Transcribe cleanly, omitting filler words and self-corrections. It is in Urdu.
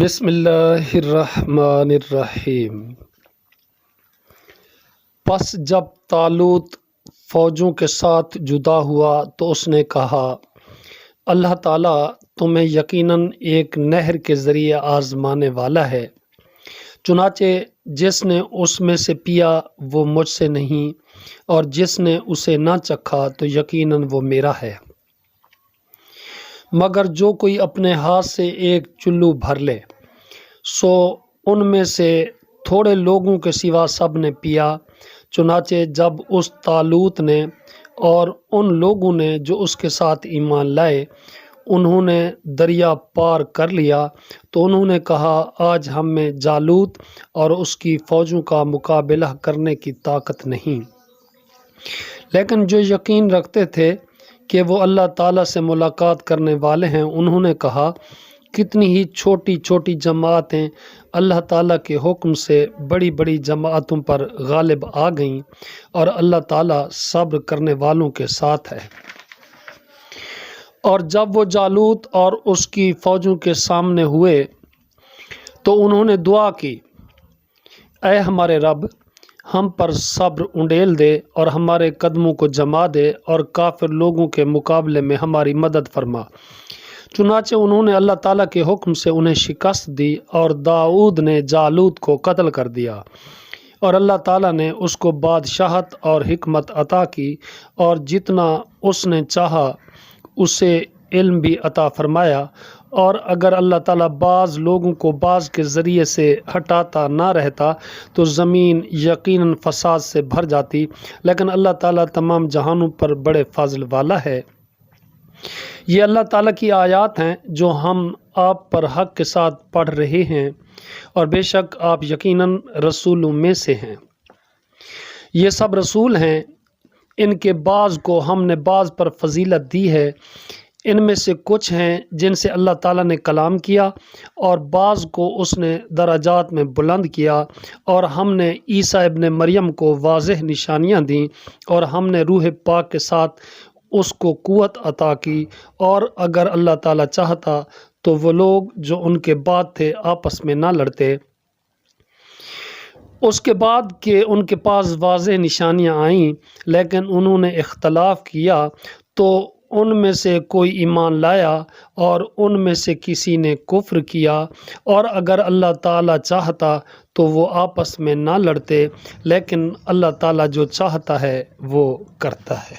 بسم اللہ الرحمن الرحیم۔ پس جب طالوت فوجوں کے ساتھ جدا ہوا تو اس نے کہا، اللہ تعالیٰ تمہیں یقیناً ایک نہر کے ذریعے آزمانے والا ہے، چنانچہ جس نے اس میں سے پیا وہ مجھ سے نہیں، اور جس نے اسے نہ چکھا تو یقیناً وہ میرا ہے، مگر جو کوئی اپنے ہاتھ سے ایک چلو بھر لے، سو ان میں سے تھوڑے لوگوں کے سوا سب نے پیا۔ چنانچہ جب اس طالوت نے اور ان لوگوں نے جو اس کے ساتھ ایمان لائے انہوں نے دریا پار کر لیا تو انہوں نے کہا، آج ہم میں جالوت اور اس کی فوجوں کا مقابلہ کرنے کی طاقت نہیں۔ لیکن جو یقین رکھتے تھے کہ وہ اللہ تعالیٰ سے ملاقات کرنے والے ہیں، انہوں نے کہا، کتنی ہی چھوٹی چھوٹی جماعتیں اللہ تعالیٰ کے حکم سے بڑی بڑی جماعتوں پر غالب آ گئیں، اور اللہ تعالیٰ صبر کرنے والوں کے ساتھ ہے۔ اور جب وہ جالوت اور اس کی فوجوں کے سامنے ہوئے تو انہوں نے دعا کی، اے ہمارے رب، ہم پر صبر انڈیل دے اور ہمارے قدموں کو جما دے اور کافر لوگوں کے مقابلے میں ہماری مدد فرما۔ چنانچہ انہوں نے اللہ تعالیٰ کے حکم سے انہیں شکست دی، اور داؤد نے جالوت کو قتل کر دیا، اور اللہ تعالیٰ نے اس کو بادشاہت اور حکمت عطا کی، اور جتنا اس نے چاہا اسے علم بھی عطا فرمایا۔ اور اگر اللہ تعالیٰ بعض لوگوں کو بعض کے ذریعے سے ہٹاتا نہ رہتا تو زمین یقیناً فساد سے بھر جاتی، لیکن اللہ تعالیٰ تمام جہانوں پر بڑے فضل والا ہے۔ یہ اللہ تعالیٰ کی آیات ہیں جو ہم آپ پر حق کے ساتھ پڑھ رہے ہیں، اور بے شک آپ یقیناً رسولوں میں سے ہیں۔ یہ سب رسول ہیں، ان کے بعض کو ہم نے بعض پر فضیلت دی ہے۔ ان میں سے کچھ ہیں جن سے اللہ تعالیٰ نے کلام کیا، اور بعض کو اس نے درجات میں بلند کیا، اور ہم نے عیسیٰ ابن مریم کو واضح نشانیاں دیں، اور ہم نے روح پاک کے ساتھ اس کو قوت عطا کی، اور اگر اللہ تعالیٰ چاہتا تو وہ لوگ جو ان کے بعد تھے آپس میں نہ لڑتے۔ اس کے بعد کہ ان کے پاس واضح نشانیاں آئیں لیکن انہوں نے اختلاف کیا، تو ان میں سے کوئی ایمان لایا اور ان میں سے کسی نے کفر کیا، اور اگر اللہ تعالیٰ چاہتا تو وہ آپس میں نہ لڑتے، لیکن اللہ تعالیٰ جو چاہتا ہے وہ کرتا ہے۔